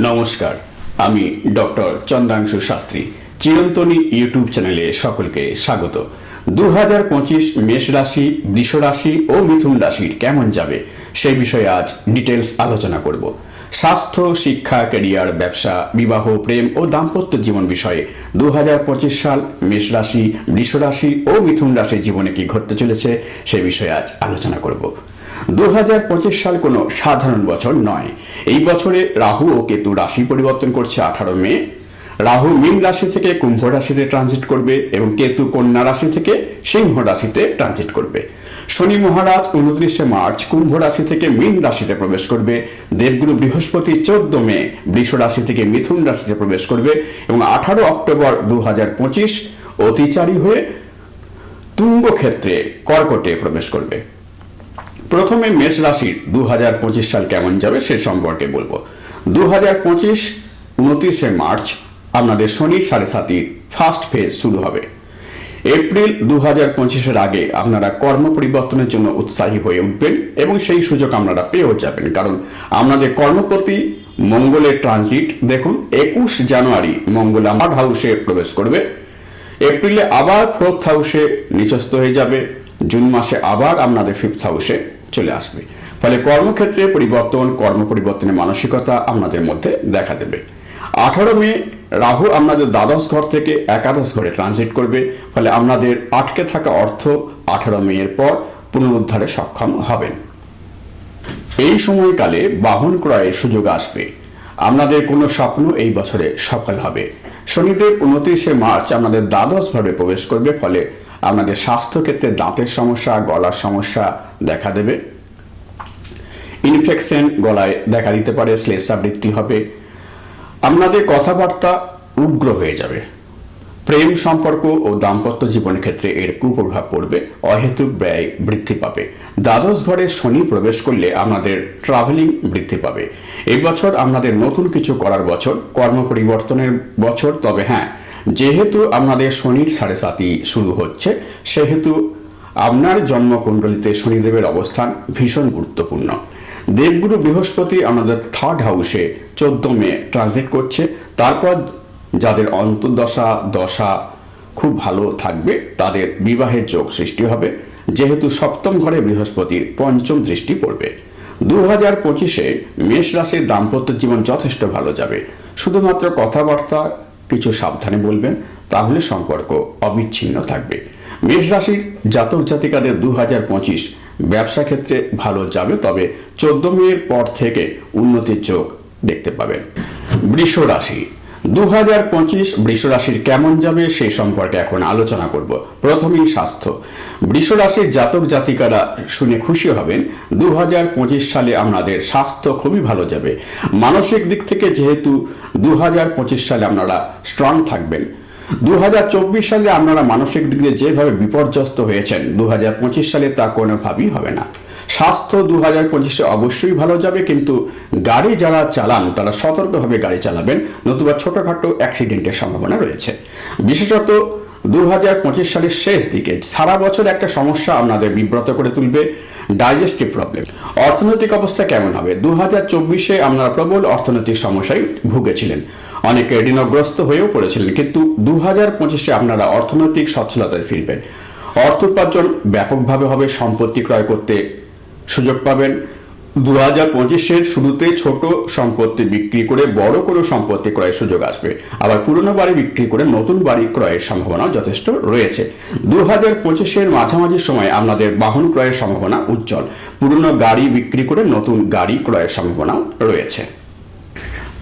নমস্কার, আমি doctor চন্দ্রাংশু Shastri. চিরন্তনী YouTube চ্যানেলে সকলকে স্বাগত। 2025 মেষ রাশি, বৃষ রাশি ও মিথুন রাশির কেমন যাবে সেই বিষয়ে আজ ডিটেলস আলোচনা করব। স্বাস্থ্য, শিক্ষা, ক্যারিয়ার, ব্যবসা, বিবাহ, প্রেম ও দাম্পত্য জীবন বিষয়ে 2025 সাল মেষ রাশি, বৃষ রাশি ও মিথুন রাশির জীবনে কি ঘটতে চলেছে সে বিষয়ে আজ আলোচনা করব। 2025 সাল কোনো সাধারণ বছর নয়। এই বছরে রাহু ও কেতু রাশি পরিবর্তন করছে 18 মে। রাহু মীন রাশি থেকে কুম্ভ রাশিতে ট্রানজিট করবে এবং কেতু কন্যা রাশি থেকে সিংহ রাশিতে ট্রানজিট করবে। শনি মহারাজ 29 মার্চ কুম্ভ রাশি থেকে মীন রাশিতে প্রবেশ করবে। দেবগুরু বৃহস্পতি 14 মে বৃষ রাশি থেকে মিথুন রাশিতে প্রবেশ করবে এবং 18 অক্টোবর 2025 অতিচারী হয়ে তুঙ্গ ক্ষেত্রে কর্কটে প্রবেশ করবে। প্রথমে মেষ রাশির 2025 সাল কেমন যাবে সে সম্পর্কে বলবো। 2025 29 মার্চ আপনাদের শনির 7.5 ফার্স্ট ফেজ শুরু হবে। এপ্রিল 2025-এর আগে আপনারা কর্ম পরিবর্তনের জন্য উৎসাহী হয়ে উঠবেন এবং সেই সুযোগ আপনারা পেয়েও যাবেন, কারণ আপনাদের কর্মপ্রতি মঙ্গলের ট্রানজিট দেখুন 21 জানুয়ারি মঙ্গল আমার হাউসে প্রবেশ করবে। এপ্রিলে আবার 4th হাউসে নিচস্থ হয়ে যাবে। জুন মাসে আবার আপনাদের 5th হাউসে চলে আসবে। ফলে কর্মক্ষেত্রে পরিবর্তন, কর্ম পরিবর্তনের মানসিকতা আপনাদের মধ্যে দেখা দেবে। 18 মে রাহু আপনাদের দ্বাদশ ঘর থেকে একাদশ ঘরে ট্রানজিট করবে। ফলে আপনাদের আটকে থাকা অর্থ 18 মে এর পর পুনরুদ্ধারে সক্ষম হবেন। এই সময়কালে বাহন ক্রয়ের সুযোগ আসবে। আপনাদের কোনো স্বপ্ন এই বছরে সফল হবে। শনিদেব 29 মার্চ আপনাদের দ্বাদশ ভাবে প্রবেশ করবে। ফলে আপনাদের স্বাস্থ্যক্ষেত্রে দাঁতের সমস্যা, গলার সমস্যা দেখা দেবে। ইনফেকশন গলায় দেখা দিতে পারে, শ্লেষাবৃত্তি হবে। আপনাদের কথাবার্তা উগ্র হয়ে যাবে। প্রেম সম্পর্ক ও দাম্পত্য জীবনের ক্ষেত্রে এর কুপ্রভাব পড়বে। অহেতুক ব্যয় বৃদ্ধি পাবে। দ্বাদশ ঘরে শনি প্রবেশ করলে আপনাদের ট্রাভেলিং বৃদ্ধি পাবে। এই বছর আপনাদের নতুন কিছু করার বছর, কর্ম পরিবর্তনের বছর। তবে হ্যাঁ, যেহেতু আপনাদের শনির 7.5 শুরু হচ্ছে, সেহেতু আপনার জন্মকুণ্ডলিতে শনিদেবের অবস্থান ভীষণ গুরুত্বপূর্ণ। দেবগুরু বৃহস্পতি আমাদের 3rd হাউসে 14 মে ট্রানজিট করছে। তারপর যাদের অন্তর্দশা দশা খুব ভালো থাকবে তাদের বিবাহের যোগ সৃষ্টি হবে, যেহেতু 7ম ঘরে বৃহস্পতির 5ম দৃষ্টি পড়বে। 2025-এ মেষ রাশির দাম্পত্য জীবন যথেষ্ট ভালো যাবে। শুধুমাত্র কথাবার্তা কিছু সাবধানে বলবেন, তাহলে সম্পর্ক অবিচ্ছিন্ন থাকবে। মেষ রাশির জাতক জাতিকাদের 2025 ব্যবসা ক্ষেত্রে ভালো যাবে, তবে 14 মের পর থেকে উন্নতির যোগ দেখতে পাবেন। বৃষ রাশি 2025 বৃষ রাশির কেমন যাবে সেই সম্পর্কে এখন আলোচনা করব। প্রথমেই স্বাস্থ্য। বৃষ রাশির জাতক জাতিকারা শুনে খুশি হবেন। 2025 সালে আপনাদের স্বাস্থ্য খুবই ভালো যাবে। মানসিক দিক থেকে যেহেতু 2025 সালে আপনারা স্ট্রং থাকবেন। 2024 সালে আপনারা মানসিক দিক দিয়ে যেভাবে বিপর্যস্ত হয়েছেন, 2025 সালে তা কোনোভাবেই হবে না। স্বাস্থ্য 2025-এ অবশ্যই ভালো যাবে, কিন্তু গাড়ি যারা চালান তারা সতর্কভাবে গাড়ি চালাবেন, নতুবা ছোটখাটো অ্যাক্সিডেন্টের সম্ভাবনা রয়েছে। বিশেষত 2025 সালের শেষ দিকে সারা বছর একটা সমস্যা আপনাদের বিব্রত করে তুলবে, ডাইজেস্টিভ প্রবলেম। অর্থনৈতিক অবস্থা কেমন হবে? 2024-এ আপনারা প্রবল অর্থনৈতিক সমস্যায় ভুগেছিলেন, অনেকে ঋণগ্রস্ত হয়েও পড়েছিলেন, কিন্তু 2025-এ আপনারা অর্থনৈতিক সচ্ছলতায় ফিরবেন। অর্থ উপার্জন ব্যাপকভাবে হবে, সম্পত্তি ক্রয় করতে সুযোগ পাবেন। 2025-এর শুরুতে ছোট সম্পত্তি বিক্রি করে বড় কোনো সম্পত্তি ক্রয়ের সুযোগ আসবে। আবার পুরনো বাড়ি বিক্রি করে নতুন বাড়ি ক্রয়ের সম্ভাবনাও যথেষ্ট রয়েছে। 2025-এর মাঝামাঝি সময় আপনাদের বাহন ক্রয়ের সম্ভাবনা উজ্জ্বল। পুরনো গাড়ি বিক্রি করে নতুন গাড়ি ক্রয়ের সম্ভাবনাও রয়েছে।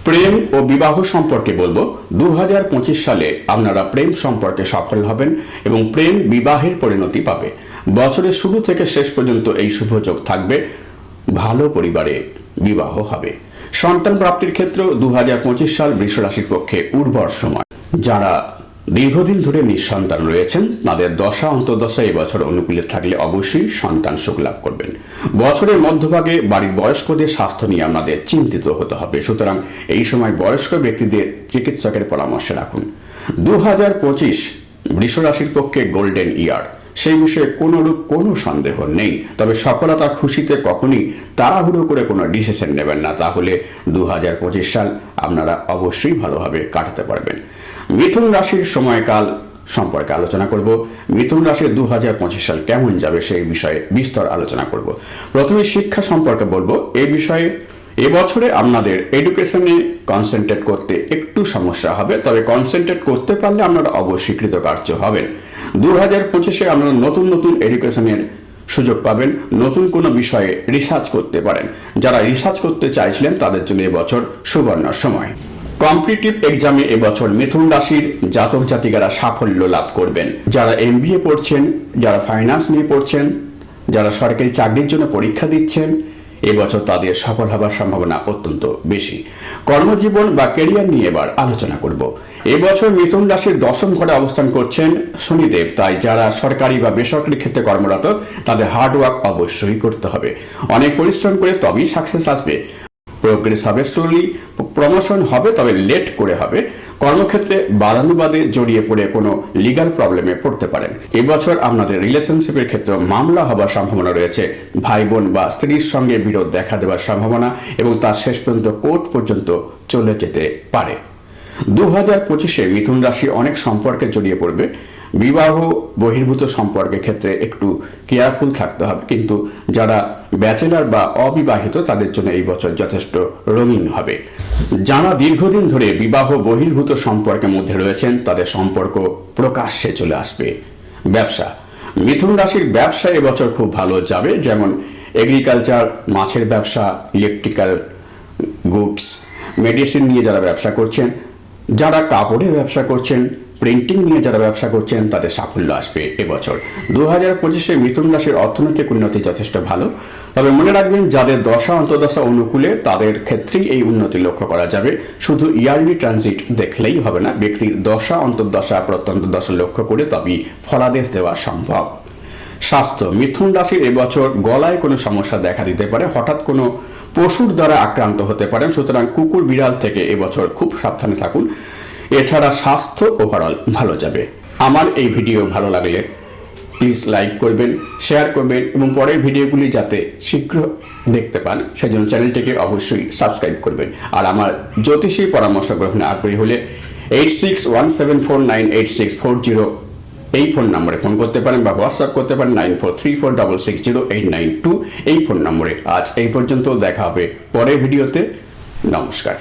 প্রেম ও বিবাহ সম্পর্কে বলবো। 2025 সালে আপনারা প্রেম সম্পর্কে সফল হবেন এবং প্রেম বিবাহের পরিণতি পাবে। বছরের শুরু থেকে শেষ পর্যন্ত এই শুভযোগ থাকবে। ভালো পরিবারে বিবাহ হবে। সন্তান প্রাপ্তির ক্ষেত্রে 2025 সাল বৃষ রাশির পক্ষে উর্বর সময়। যারা দীর্ঘদিন ধরে নিঃসন্তান রয়েছেন তাদের দশা অন্তর্দশা এবছর অনুকূলে থাকলে অবশ্যই সন্তান সুখ লাভ করবেন। বছরের মধ্যভাগে বাড়ির বয়স্কদের স্বাস্থ্য নিয়ে আমাদের চিন্তিত হতে হবে, সুতরাং এই সময় বয়স্ক ব্যক্তিদের চিকিৎসকের পরামর্শ রাখুন। 2025 বৃষ রাশির পক্ষে গোল্ডেন ইয়ার। সেই বিষয়ে কোনো সন্দেহ নেই। তবে সফলতা খুশিতে কখনই তাড়াহুড়ো করে কোনো ডিসিশন নেবেন না, তাহলে 2025 সাল আপনারা অবশ্যই ভালোভাবে কাটাতে পারবেন। মিথুন রাশির সময়কাল সম্পর্কে আলোচনা করব। মিথুন রাশির 2025 সাল কেমন যাবে সেই বিষয়ে বিস্তর আলোচনা করব। প্রথমে শিক্ষা সম্পর্কে বলবো। এই বিষয়ে এবছরে আপনাদের এডুকেশনে কনসেন্ট্রেট করতে একটু সমস্যা হবে, তবে কনসেন্ট্রেট করতে পারলে আপনারা অবশ্যই কৃতকার্য হবেন। 2025-এ আপনারা নতুন এডুকেশনের সুযোগ পাবেন, নতুন কোনো বিষয়ে রিসার্চ করতে পারেন। যারা রিসার্চ করতে চাইছিলেন তাদের জন্য এবছর সুবর্ণ সময়। কম্পিটিটিভ এক্সামে এবছর মিথুন রাশির জাতক জাতিকারা সাফল্য লাভ করবেন। যারা MBA পড়ছেন, যারা ফাইন্যান্স নিয়ে পড়ছেন, যারা সরকারি চাকরির জন্য পরীক্ষা দিচ্ছেন, এবছর তাদের সফল হবার সম্ভাবনা অত্যন্ত বেশি। কর্মজীবন বা ক্যারিয়ার নিয়ে এবার আলোচনা করব। এবছর মিথুন রাশির 10ম ঘরে অবস্থান করছেন শনিদেব, তাই যারা সরকারি বা বেসরকারি ক্ষেত্রে কর্মরত তাদের হার্ডওয়ার্ক অবশ্যই করতে হবে। অনেক পরিশ্রম করে তবেই সাকসেস আসবে। প্রোগ্রেস হবে, স্লোলি প্রমোশন হবে, তবে লেট করে হবে। কর্মক্ষেত্রে বাদানুবাদে জড়িয়ে পড়ে কোনো লিগ্যাল প্রবলেমে পড়তে পারেন। এবছর আপনাদের রিলেশনশিপের ক্ষেত্রে মামলা হবার সম্ভাবনা রয়েছে। ভাই বোন বা স্ত্রীর সঙ্গে বিরোধ দেখা দেওয়ার সম্ভাবনা এবং তার শেষ পর্যন্ত কোর্ট পর্যন্ত চলে যেতে পারে। 2025-এ মিথুন রাশি অনেক সম্পর্কে জড়িয়ে পড়বে। বিবাহ বহির্ভূত সম্পর্কের ক্ষেত্রে একটু কেয়ারফুল থাকতে হবে, কিন্তু যারা ব্যাচেলার বা অবিবাহিত তাদের জন্য এই বছর যথেষ্ট রঙিন হবে। যারা দীর্ঘদিন ধরে বিবাহ বহির্ভূত সম্পর্কের মধ্যে রয়েছেন তাদের সম্পর্ক প্রকাশ্যে চলে আসবে। ব্যবসা, মিথুন রাশির ব্যবসা এবছর খুব ভালো যাবে, যেমন এগ্রিকালচার, মাছের ব্যবসা, ইলেকট্রিক্যাল গুডস, মেডিসিন নিয়ে যারা ব্যবসা করছেন, যারা কাপড়ের ব্যবসা করছেন, প্রিন্টিং নিয়ে যারা ব্যবসা করছেন তাদের সাফল্য আসবে এবছর। 2025-এ মিথুন রাশির অর্থনৈতিক উন্নতি যথেষ্ট ভালো, তবে মনে রাখবেন যাদের দশা অন্তর্দশা অনুকূলে তাদের ক্ষেত্রেই এই উন্নতি লক্ষ্য করা যাবে। শুধু ইয়ারলি ট্রানজিট দেখলেই হবে না, ব্যক্তির দশা অন্তর্দশা প্রত্যন্ত দশা লক্ষ্য করে তবেই ফলাদেশ দেওয়া সম্ভব। স্বাস্থ্য, মিথুন রাশির এবছর গলায় কোনো সমস্যা দেখা দিতে পারে, হঠাৎ কোনো পশুর দ্বারা আক্রান্ত হতে পারেন, সুতরাং কুকুর বিড়াল থেকে এবছর খুব সাবধানে থাকুন। এছাড়া স্বাস্থ্য ওভারঅল ভালো যাবে। আমার এই ভিডিও ভালো লাগলে প্লিজ লাইক করবেন, শেয়ার করবেন এবং পরের ভিডিওগুলি যাতে শীঘ্র দেখতে পান সেজন্য চ্যানেলটিকে অবশ্যই সাবস্ক্রাইব করবেন। আর আমার জ্যোতিষী পরামর্শ গ্রহণে আগ্রহী হলে 8617498640 এই ফোন নম্বরে ফোন করতে পারেন বা হোয়াটসঅ্যাপ করতে পারেন 9434660892 এই ফোন নম্বরে। আজ এই পর্যন্ত, দেখা হবে পরের ভিডিওতে। নমস্কার।